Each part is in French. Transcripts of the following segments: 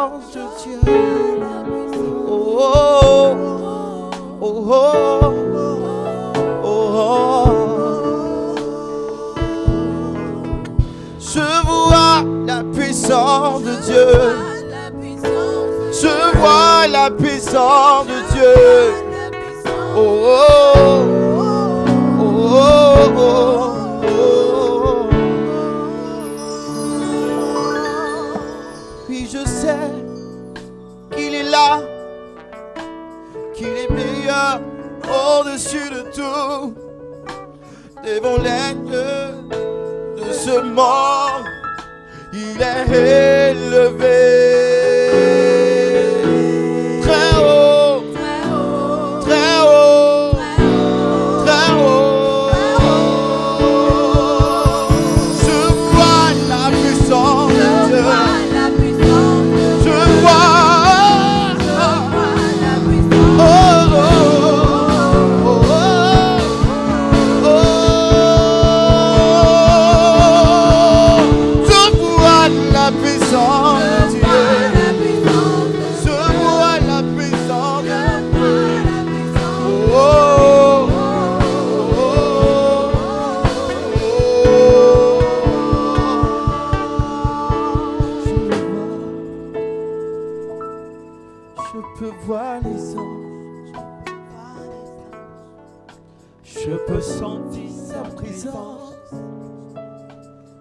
puissance de Dieu. Oh, oh, oh, oh, oh, oh. Je vois la puissance de Dieu. Je vois la puissance de Dieu. Oh, oh, oh, oh, oh, oh. Puis je sais qu'il est là, qu'il est meilleur au-dessus de tout. Devant l'aigle de ce monde, il est élevé. Très haut, très haut, très haut. Je vois la puissance de Dieu. Je vois. Oh, oh, oh, oh, oh. Je vois la puissance de Dieu. Je vois la puissance de Dieu. Oh, oh, oh. Je peux voir les anges. Je peux sentir sa présence.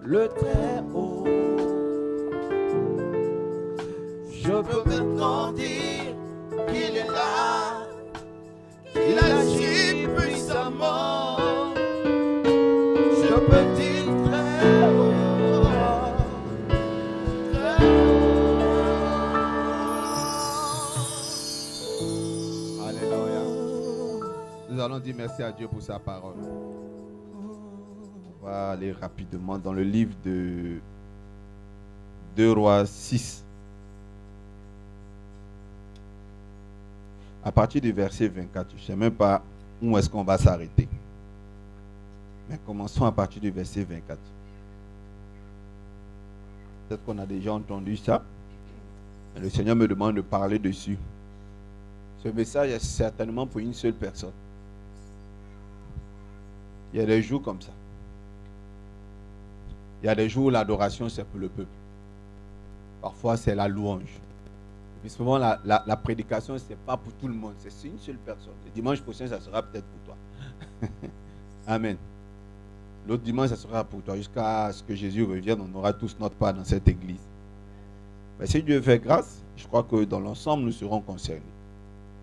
Le très haut. Je peux maintenant dire qu'il est là, qu'il agit puissamment. Je peux dire très haut, très haut. Alléluia. Nous allons dire merci à Dieu pour sa parole. On va aller rapidement dans le livre de 2 Rois 6. À partir du verset 24, je ne sais même pas où est-ce qu'on va s'arrêter. Mais commençons à partir du verset 24. Peut-être qu'on a déjà entendu ça. Mais le Seigneur me demande de parler dessus. Ce message est certainement pour une seule personne. Il y a des jours comme ça. Il y a des jours où l'adoration, c'est pour le peuple. Parfois, c'est la louange. Mais souvent, la prédication, ce n'est pas pour tout le monde. C'est une seule personne. Le dimanche prochain, ça sera peut-être pour toi. Amen. L'autre dimanche, ça sera pour toi. Jusqu'à ce que Jésus revienne, on aura tous notre part dans cette église. Mais si Dieu fait grâce, je crois que dans l'ensemble, nous serons concernés.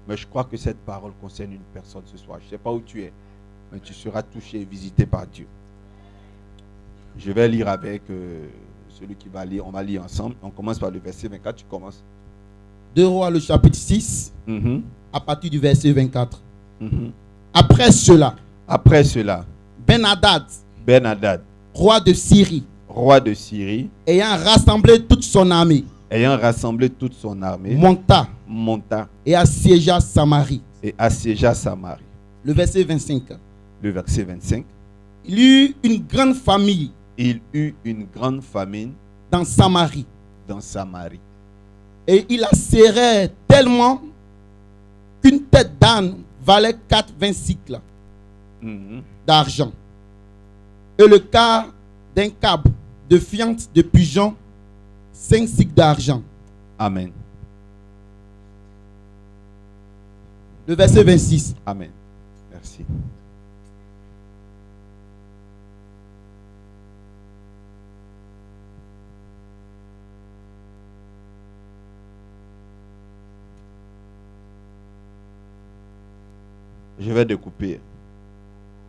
Mais je crois que cette parole concerne une personne ce soir. Je ne sais pas où tu es, mais tu seras touché et visité par Dieu. Je vais lire avec celui qui va lire. On va lire ensemble. On commence par le verset 24. Tu commences. 2 Rois, le chapitre 6, à partir du verset 24. Après cela, Ben-Hadad, roi de Syrie, ayant rassemblé toute son armée, monta et assiégea Samarie. Le verset 25. Il y eut une grande famine dans Samarie. Et il la serrait tellement qu'une tête d'âne valait 80 cycles d'argent. Et le quart d'un câble de fiente de pigeon, 5 cycles d'argent. Amen. Le verset 26. Amen. Merci. Je vais découper.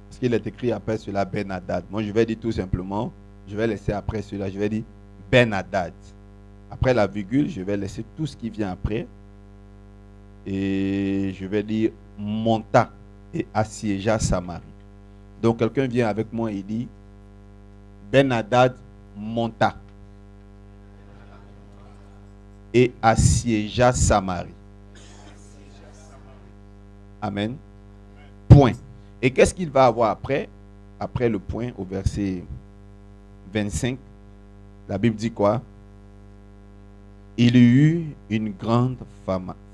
Parce qu'il est écrit après cela Ben-Hadad. Moi, je vais dire tout simplement, je vais laisser après cela, je vais dire Ben-Hadad. Après la virgule, je vais laisser tout ce qui vient après. Et je vais dire monta et assiégea Samarie. Donc, quelqu'un vient avec moi et dit Ben-Hadad monta et assiégea Samarie. Amen. Point. Et qu'est-ce qu'il va avoir après? Après le point, au verset 25, la Bible dit quoi? il y eut une grande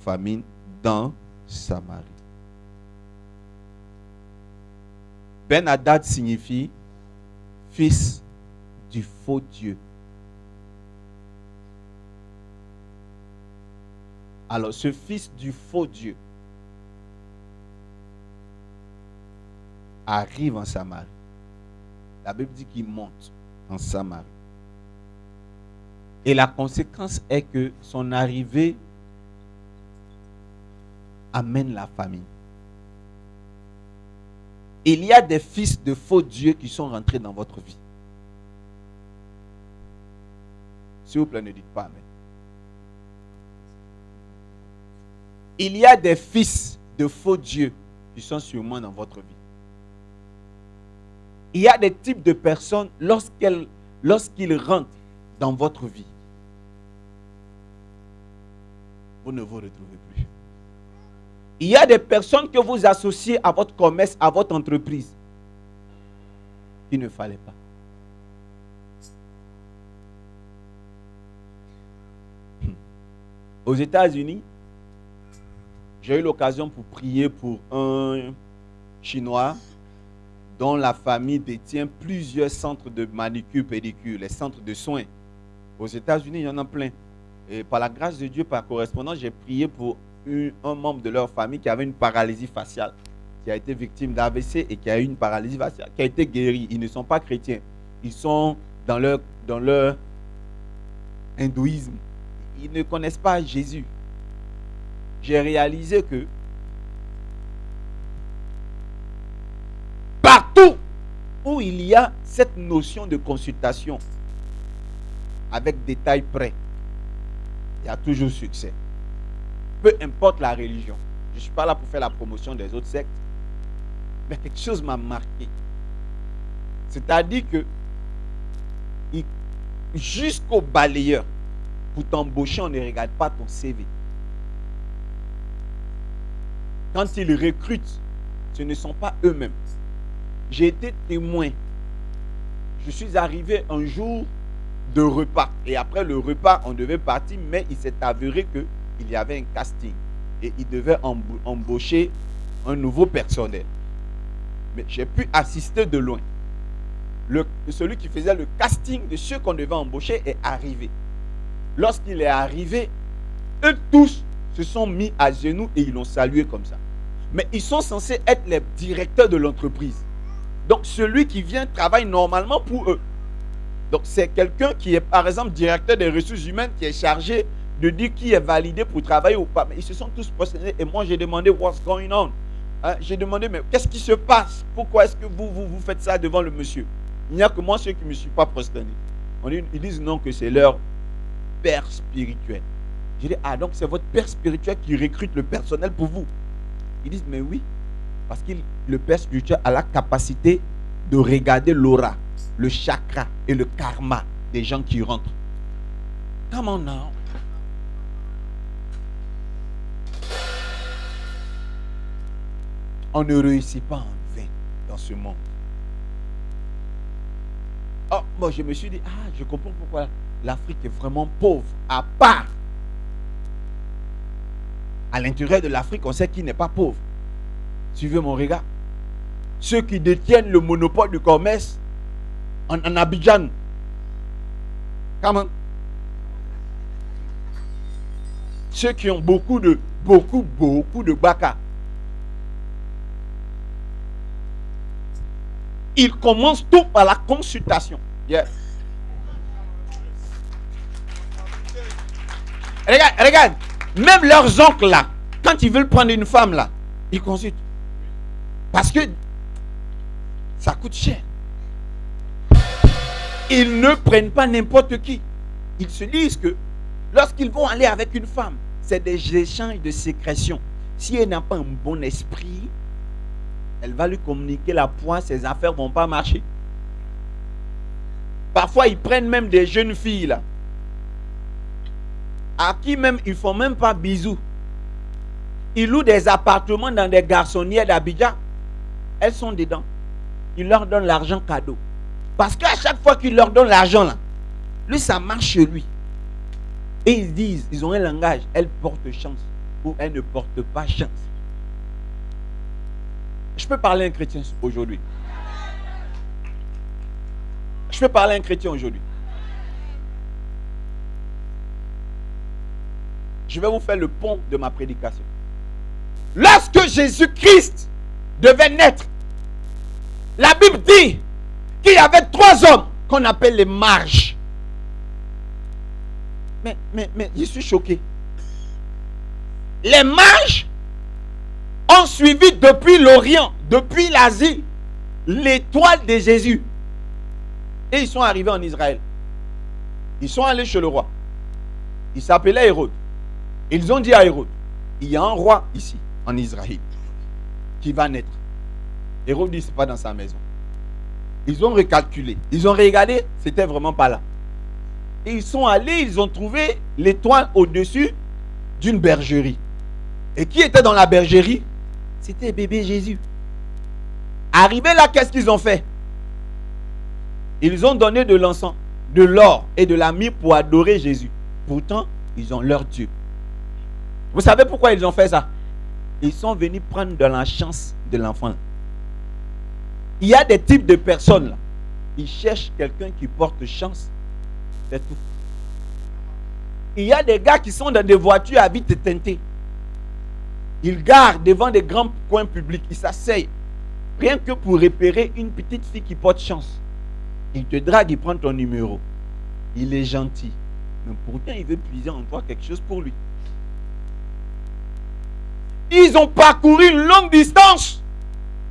famine dans Samarie. Ben-Hadad signifie fils du faux Dieu. Alors, ce fils du faux Dieu arrive en Samarie. La Bible dit qu'il monte en Samarie. Et la conséquence est que son arrivée amène la famine. Il y a des fils de faux dieux qui sont rentrés dans votre vie. S'il vous plaît, ne dites pas amen. Il y a des fils de faux dieux qui sont sûrement dans votre vie. Il y a des types de personnes lorsqu'ils rentrent dans votre vie, vous ne vous retrouvez plus. Il y a des personnes que vous associez à votre commerce, à votre entreprise, qu'il ne fallait pas. Aux États-Unis, j'ai eu l'occasion pour prier pour un Chinois dont la famille détient plusieurs centres de manicure, pédicure, les centres de soins. Aux États-Unis, il y en a plein. Et par la grâce de Dieu, par correspondance, j'ai prié pour un membre de leur famille qui avait une paralysie faciale, qui a été victime d'AVC et qui a eu une paralysie faciale, qui a été guéri. Ils ne sont pas chrétiens. Ils sont dans leur hindouisme. Ils ne connaissent pas Jésus. J'ai réalisé que partout où il y a cette notion de consultation avec détail près, il y a toujours succès. Peu importe la religion. Je ne suis pas là pour faire la promotion des autres sectes, mais quelque chose m'a marqué. C'est-à-dire que jusqu'au balayeur, pour t'embaucher, on ne regarde pas ton CV. Quand ils recrutent, ce ne sont pas eux-mêmes. J'ai été témoin. Je suis arrivé un jour de repas. Et après le repas, on devait partir, mais il s'est avéré qu'il y avait un casting. Et il devait embaucher un nouveau personnel. Mais j'ai pu assister de loin. Celui qui faisait le casting de ceux qu'on devait embaucher est arrivé. Lorsqu'il est arrivé, eux tous se sont mis à genoux et ils l'ont salué comme ça. Mais ils sont censés être les directeurs de l'entreprise. Donc celui qui vient travaille normalement pour eux. Donc c'est quelqu'un qui est par exemple directeur des ressources humaines qui est chargé de dire qui est validé pour travailler ou pas. Mais ils se sont tous prosternés et moi j'ai demandé what's going on. J'ai demandé mais qu'est-ce qui se passe? Pourquoi est-ce que vous faites ça devant le monsieur? Il n'y a que moi ceux qui ne me suis pas prosterné. Ils disent non que c'est leur père spirituel. J'ai dit donc c'est votre père spirituel qui recrute le personnel pour vous. Ils disent mais oui. Parce que le père spirituel a la capacité de regarder l'aura, le chakra et le karma des gens qui rentrent. Come on now. On ne réussit pas en vain dans ce monde. Oh, moi je me suis dit, je comprends pourquoi l'Afrique est vraiment pauvre. À part, à l'intérieur de l'Afrique, on sait qui n'est pas pauvre. Suivez mon regard. Ceux qui détiennent le monopole du commerce en Abidjan. Comment? Ceux qui ont beaucoup de baka. Ils commencent tout par la consultation. Yeah. Regarde, même leurs oncles là, quand ils veulent prendre une femme là, ils consultent. Parce que ça coûte cher. Ils ne prennent pas n'importe qui. Ils se disent que lorsqu'ils vont aller avec une femme, c'est des échanges de sécrétion. Si elle n'a pas un bon esprit, elle va lui communiquer la pointe, ses affaires ne vont pas marcher. Parfois, ils prennent même des jeunes filles là, à qui même ils ne font même pas bisous. Ils louent des appartements dans des garçonnières d'Abidjan. Elles sont dedans. Ils leur donnent l'argent cadeau. Parce qu'à chaque fois qu'ils leur donnent l'argent là, lui ça marche chez lui. Et ils disent, ils ont un langage, elle porte chance ou elle ne porte pas chance. Je peux parler à un chrétien aujourd'hui. Je peux parler à un chrétien aujourd'hui. Je vais vous faire le pont de ma prédication. Lorsque Jésus-Christ devait naître, la Bible dit qu'il y avait 3 hommes qu'on appelle les mages. Mais je suis choqué. Les mages ont suivi depuis l'Orient, depuis l'Asie, l'étoile de Jésus. Et ils sont arrivés en Israël. Ils sont allés chez le roi. Il s'appelait Hérode. Ils ont dit à Hérode, il y a un roi ici, en Israël, qui va naître. Hérode dit, ce n'est pas dans sa maison. Ils ont recalculé. Ils ont regardé, c'était vraiment pas là. Et ils sont allés, ils ont trouvé l'étoile au-dessus d'une bergerie. Et qui était dans la bergerie? C'était bébé Jésus. Arrivé là, qu'est-ce qu'ils ont fait? Ils ont donné de l'encens, de l'or et de la myrrhe pour adorer Jésus. Pourtant, ils ont leur Dieu. Vous savez pourquoi ils ont fait ça? Ils sont venus prendre de la chance de l'enfant. Il y a des types de personnes là. Ils cherchent quelqu'un qui porte chance. C'est tout. Il y a des gars qui sont dans des voitures à vitres teintées. Ils garent devant des grands coins publics. Ils s'asseyent. Rien que pour repérer une petite fille qui porte chance. Il te drague, il prend ton numéro. Il est gentil. Mais pourtant, il veut puiser en toi quelque chose pour lui. Ils ont parcouru une longue distance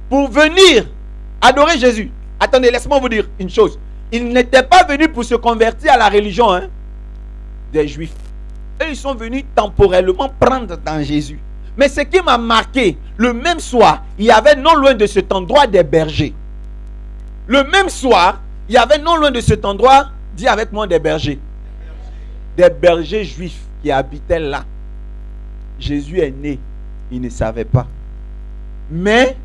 pour venir adorer Jésus. Attendez, laisse-moi vous dire une chose. Ils n'étaient pas venus pour se convertir à la religion des Juifs. Et ils sont venus temporellement prendre dans Jésus. Mais ce qui m'a marqué, le même soir, il y avait non loin de cet endroit des bergers. Le même soir, il y avait non loin de cet endroit, dis avec moi, des bergers. Des bergers juifs qui habitaient là. Jésus est né. Ils ne savaient pas. Mais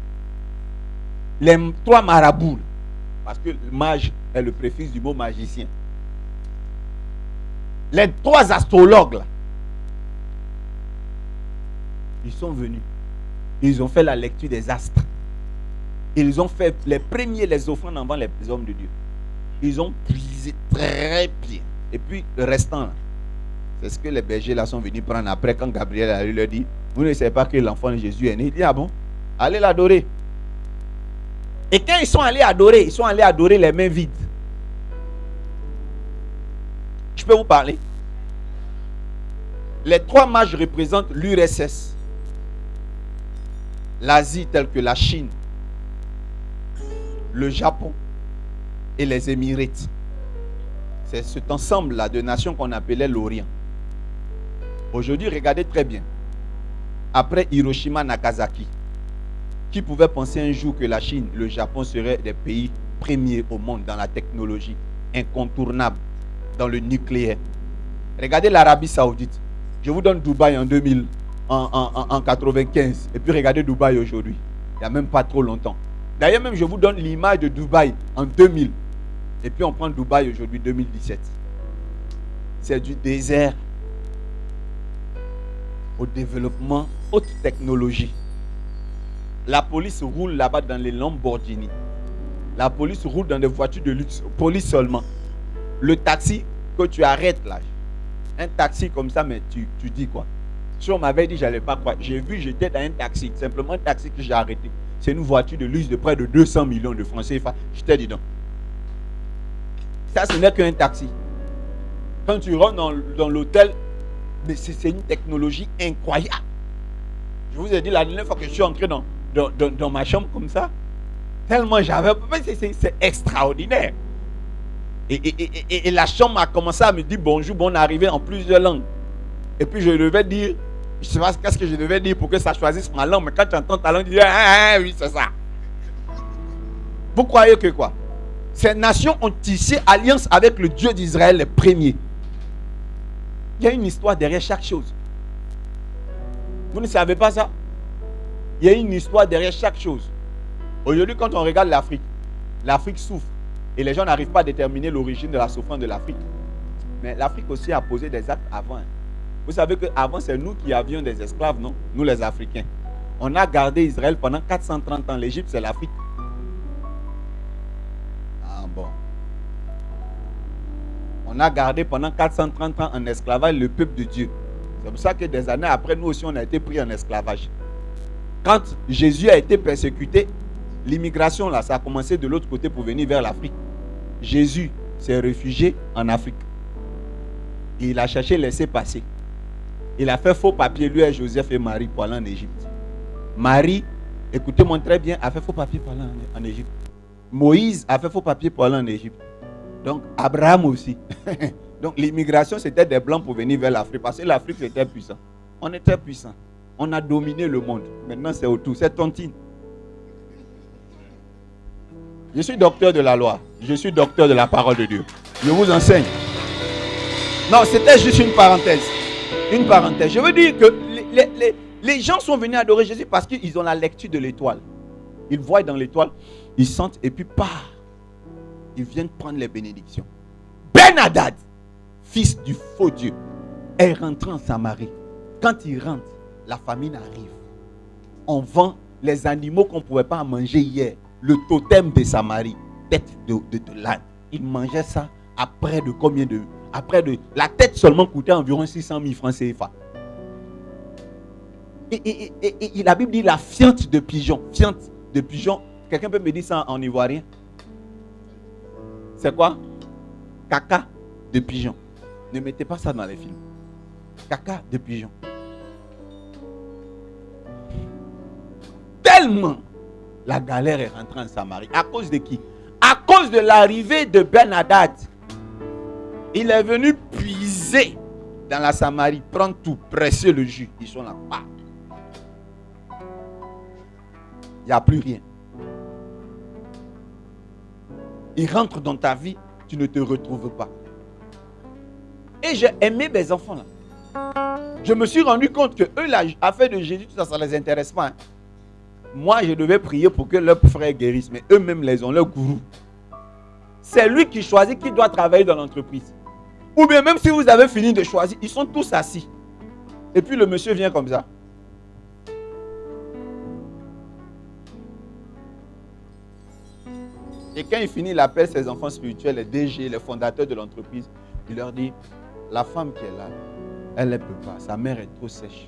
les 3 marabouts, parce que le mage est le préfixe du mot magicien. Les 3 astrologues là, ils sont venus. Ils ont fait la lecture des astres. Ils ont fait les premiers, les offrandes avant les hommes de Dieu. Ils ont puisé très bien. Et puis le restant là, c'est ce que les bergers là sont venus prendre après quand Gabriel a leur dit, vous ne savez pas que l'enfant de Jésus est né. Il dit, ah bon, allez l'adorer. Et quand ils sont allés adorer les mains vides. Je peux vous parler? Les 3 mages représentent l'URSS, l'Asie telle que la Chine, le Japon et les Émirats. C'est cet ensemble-là de nations qu'on appelait l'Orient. Aujourd'hui, regardez très bien. Après Hiroshima, Nagasaki, qui pouvait penser un jour que la Chine, le Japon seraient des pays premiers au monde dans la technologie, incontournables dans le nucléaire. Regardez l'Arabie Saoudite. Je vous donne Dubaï en 2000, en 95. Et puis regardez Dubaï aujourd'hui. Il n'y a même pas trop longtemps. D'ailleurs, même je vous donne l'image de Dubaï en 2000. Et puis on prend Dubaï aujourd'hui, 2017. C'est du désert au développement, haute technologie. La police roule là-bas dans les Lamborghini. La police roule dans des voitures de luxe. Police seulement. Le taxi que tu arrêtes là, un taxi comme ça, mais tu dis quoi? Si on m'avait dit, je n'allais pas croire. J'ai vu, j'étais dans un taxi, simplement un taxi que j'ai arrêté. C'est une voiture de luxe de près de 200 millions de francs CFA. J'étais dedans. Ça, ce n'est qu'un taxi. Quand tu rentres dans l'hôtel, mais c'est une technologie incroyable. Je vous ai dit la dernière fois que je suis entré dans ma chambre comme ça, tellement j'avais... C'est extraordinaire. Et la chambre a commencé à me dire bonjour, bon arrivé en plusieurs langues. Et puis je devais dire, je ne sais pas qu'est-ce que je devais dire pour que ça choisisse ma langue, mais quand tu entends ta langue, tu dis oui, c'est ça. Vous croyez que quoi? Ces nations ont tissé alliance avec le Dieu d'Israël, les premiers. Il y a une histoire derrière chaque chose. Vous ne savez pas ça? Il y a une histoire derrière chaque chose. Aujourd'hui, quand on regarde l'Afrique, l'Afrique souffre. Et les gens n'arrivent pas à déterminer l'origine de la souffrance de l'Afrique. Mais l'Afrique aussi a posé des actes avant. Hein. Vous savez qu'avant, c'est nous qui avions des esclaves, non? Nous les Africains. On a gardé Israël pendant 430 ans. L'Égypte, c'est l'Afrique. Ah bon. On a gardé pendant 430 ans en esclavage le peuple de Dieu. C'est pour ça que des années après, nous aussi, on a été pris en esclavage. Quand Jésus a été persécuté, l'immigration, là, ça a commencé de l'autre côté pour venir vers l'Afrique. Jésus s'est réfugié en Afrique. Et il a cherché laisser passer. Il a fait faux papier, lui et Joseph et Marie, pour aller en Égypte. Marie, écoutez-moi très bien, a fait faux papier pour aller en Égypte. Moïse a fait faux papier pour aller en Égypte. Donc, Abraham aussi. Donc, l'immigration, c'était des blancs pour venir vers l'Afrique. Parce que l'Afrique était puissant. On était puissant. On a dominé le monde. Maintenant, c'est autour. C'est tontine. Je suis docteur de la loi. Je suis docteur de la parole de Dieu. Je vous enseigne. Non, c'était juste une parenthèse. Une parenthèse. Je veux dire que les gens sont venus adorer Jésus parce qu'ils ont la lecture de l'étoile. Ils voient dans l'étoile, ils sentent et puis ils viennent prendre les bénédictions. Ben-Hadad, fils du faux Dieu, est rentré en Samarie. Quand il rentre, la famine arrive. On vend les animaux qu'on ne pouvait pas manger hier. Le totem de Samarie, tête de l'âne. Il mangeait ça après de combien de... La tête seulement coûtait environ 600 000 francs CFA. Et la Bible dit la fiente de pigeon. Fiente de pigeon. Quelqu'un peut me dire ça en ivoirien? C'est quoi? Caca de pigeon. Ne mettez pas ça dans les films. Caca de pigeon. Tellement la galère est rentrée en Samarie. À cause de qui? À cause de l'arrivée de Ben-Hadad. Il est venu puiser dans la Samarie, prendre tout, presser le jus. Ils sont là. Il n'y a plus rien. Il rentre dans ta vie, tu ne te retrouves pas. Et j'ai aimé mes enfants là. Je me suis rendu compte que eux, l'affaire de Jésus, tout ça ne les intéresse pas. Hein. Moi, je devais prier pour que leurs frères guérissent, mais eux-mêmes, les ont leur gourou. C'est lui qui choisit qui doit travailler dans l'entreprise. Ou bien même si vous avez fini de choisir, ils sont tous assis. Et puis le monsieur vient comme ça. Et quand il finit, il appelle ses enfants spirituels, les DG, les fondateurs de l'entreprise. Il leur dit, la femme qui est là, elle ne peut pas. Sa mère est trop sèche.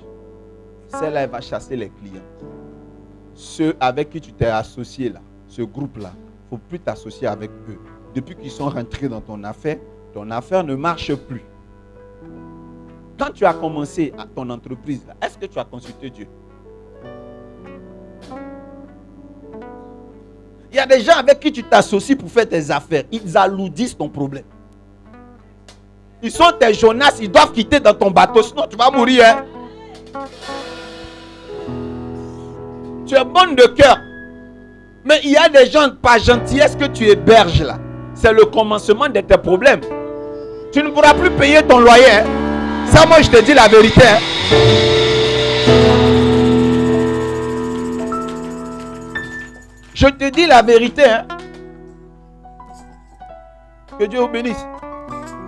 Celle-là, elle va chasser les clients. Ceux avec qui tu t'es associé là, ce groupe-là, il ne faut plus t'associer avec eux. Depuis qu'ils sont rentrés dans ton affaire ne marche plus. Quand tu as commencé à ton entreprise, est-ce que tu as consulté Dieu? Il y a des gens avec qui tu t'associes pour faire tes affaires. Ils alourdissent ton problème. Ils sont tes Jonas, ils doivent quitter dans ton bateau, sinon tu vas mourir. Hein? Tu es bonne de cœur. Mais il y a des gens pas gentillesse que tu héberges là. C'est le commencement de tes problèmes. Tu ne pourras plus payer ton loyer. Hein? Ça, moi, je te dis la vérité. Hein? Je te dis la vérité. Hein? Que Dieu vous bénisse.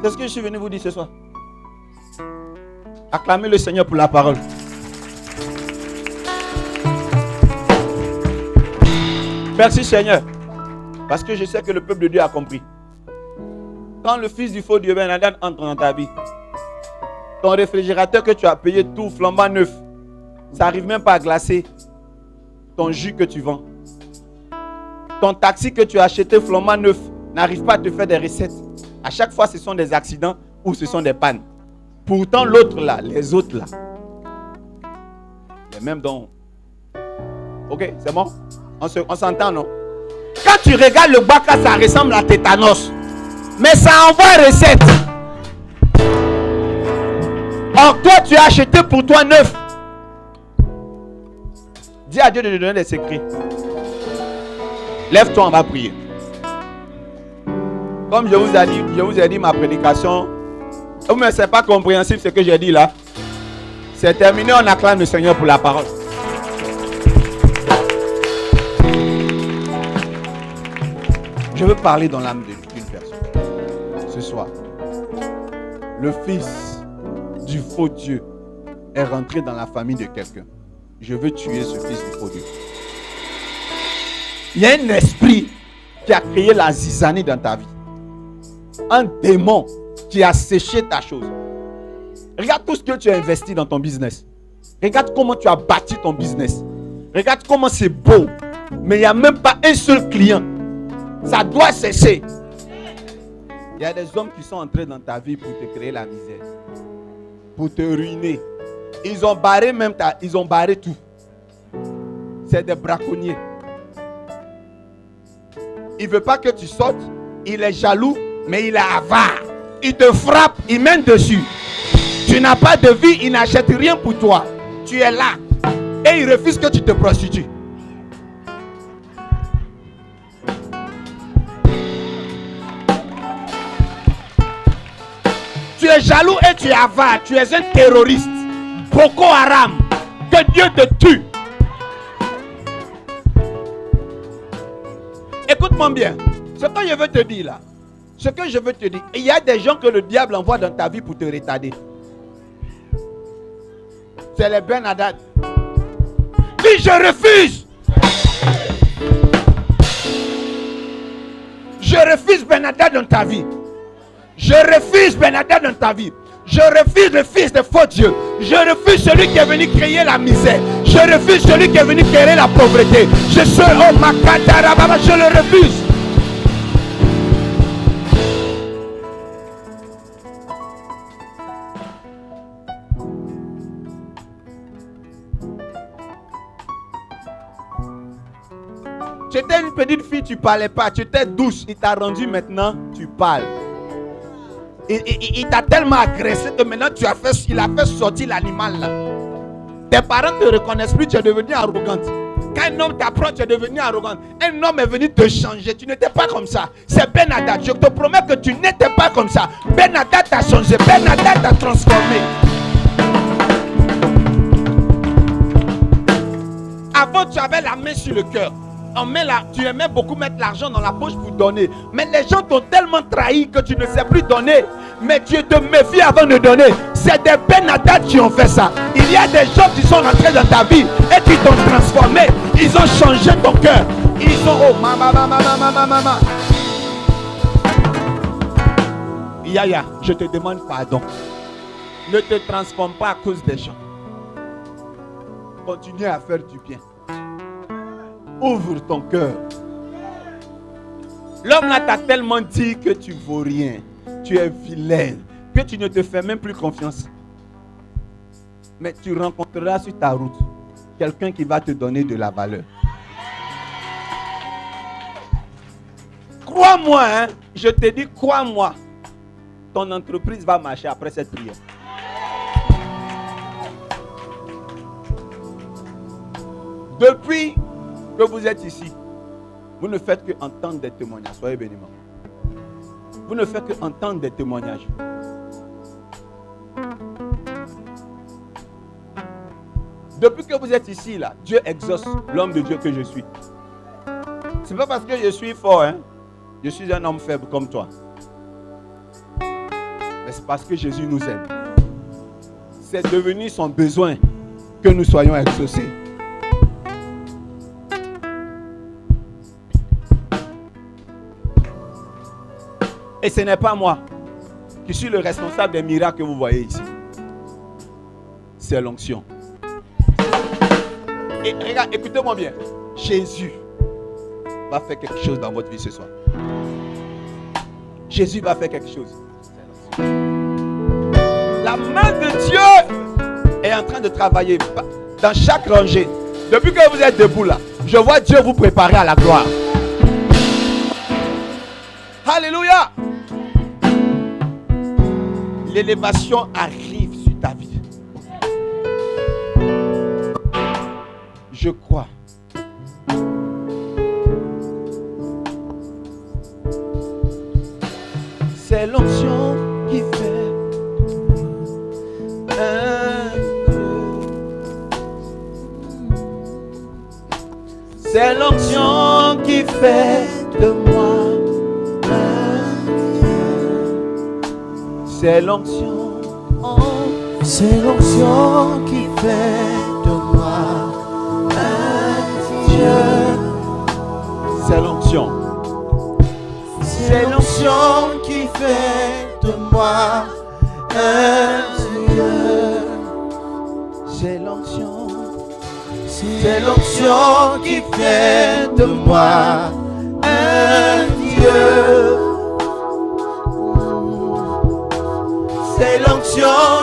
C'est ce que je suis venu vous dire ce soir. Acclamez le Seigneur pour la parole. Merci Seigneur. Parce que je sais que le peuple de Dieu a compris. Quand le fils du faux Dieu Ben-Hadad entre dans ta vie, ton réfrigérateur que tu as payé tout flambant neuf, ça n'arrive même pas à glacer ton jus que tu vends. Ton taxi que tu as acheté flambant neuf n'arrive pas à te faire des recettes. À chaque fois, ce sont des accidents ou ce sont des pannes. Pourtant, l'autre là, les autres là, les mêmes dons. Ok, c'est bon? On s'entend, non? Quand tu regardes le baka, ça ressemble à tétanos. Mais ça envoie recette. Or, toi, tu as acheté pour toi neuf. Dis à Dieu de te donner des secrets. Lève-toi, on va prier. Comme je vous ai dit ma prédication. Mais ce n'est pas compréhensible ce que j'ai dit là. C'est terminé, on acclame le Seigneur pour la parole. Je veux parler dans l'âme d'une personne ce soir. le fils du faux Dieu est rentré dans la famille de quelqu'un, je veux tuer ce fils du faux Dieu. Il y a un esprit qui a créé la zizanie dans ta vie. Un démon qui a séché ta chose. Regarde tout ce que tu as investi dans ton business. Regarde comment tu as bâti ton business. Regarde comment c'est beau. Mais il n'y a même pas un seul client. Ça doit cesser. Il y a des hommes qui sont entrés dans ta vie pour te créer la misère. Pour te ruiner. Ils ont barré même ils ont barré tout. C'est des braconniers. Il ne veut pas que tu sortes. Il est jaloux, mais il est avare. Il te frappe, il mène dessus. Tu n'as pas de vie, il n'achète rien pour toi. Tu es là. Et il refuse que tu te prostitues. Tu es jaloux et tu es avare. Tu es un terroriste. Boko Haram. Que Dieu te tue. Écoute-moi bien. Ce que je veux te dire là. Ce que je veux te dire. Il y a des gens que le diable envoie dans ta vie pour te retarder. C'est les Ben Hadad. Dis je refuse. Je refuse Ben Hadad dans ta vie. Je refuse Ben Hadad dans ta vie. Je refuse le fils de faux Dieu. Je refuse celui qui est venu créer la misère. Je refuse celui qui est venu créer la pauvreté. Je suis oh Makatarababa, je le refuse. Tu étais une petite fille, tu ne parlais pas. Tu étais douce, il t'a rendu maintenant, tu parles. Il t'a tellement agressé que maintenant il a fait sortir l'animal là. Tes parents ne te reconnaissent plus, tu es devenue arrogante. Quand un homme t'approche, tu es devenue arrogante. Un homme est venu te changer, tu n'étais pas comme ça. C'est Ben Hadad, je te promets que tu n'étais pas comme ça. Ben Hadad t'a changé, Ben Hadad t'a transformé. Avant, tu avais la main sur le cœur. Tu aimais beaucoup mettre l'argent dans la poche pour donner. Mais les gens t'ont tellement trahi que tu ne sais plus donner. Mais tu te méfies avant de donner. C'est des Ben Hadad qui ont fait ça. Il y a des gens qui sont rentrés dans ta vie et qui t'ont transformé. Ils ont changé ton cœur. Ils ont oh mama. Yaya, je te demande pardon. Ne te transforme pas à cause des gens. Continue à faire du bien. Ouvre ton cœur. L'homme là t'a tellement dit que tu vaux rien. Tu es vilaine. Que tu ne te fais même plus confiance. Mais tu rencontreras sur ta route quelqu'un qui va te donner de la valeur. Crois-moi, hein, je te dis, crois-moi. Ton entreprise va marcher après cette prière. Depuis que vous êtes ici, vous ne faites que entendre des témoignages. Soyez bénis. Vous ne faites que entendre des témoignages. Depuis que vous êtes ici, là, Dieu exauce l'homme de Dieu que je suis. C'est pas parce que je suis fort, hein. Je suis un homme faible comme toi. Mais c'est parce que Jésus nous aime. C'est devenu son besoin que nous soyons exaucés. Et ce n'est pas moi qui suis le responsable des miracles que vous voyez ici. C'est l'onction. Et regarde, écoutez-moi bien. Jésus va faire quelque chose dans votre vie ce soir. Jésus va faire quelque chose. La main de Dieu est en train de travailler dans chaque rangée. Depuis que vous êtes debout là, je vois Dieu vous préparer à la gloire. Alléluia. L'élévation arrive sur ta vie. Je crois. C'est l'onction qui fait un Dieu. C'est l'onction qui fait de moi un Dieu. C'est l'onction. C'est l'onction qui fait de moi un Dieu. C'est l'onction. C'est l'onction qui fait de moi un Dieu. C'est l'onction. C'est l'onction qui fait de moi un Dieu. C'est l'onction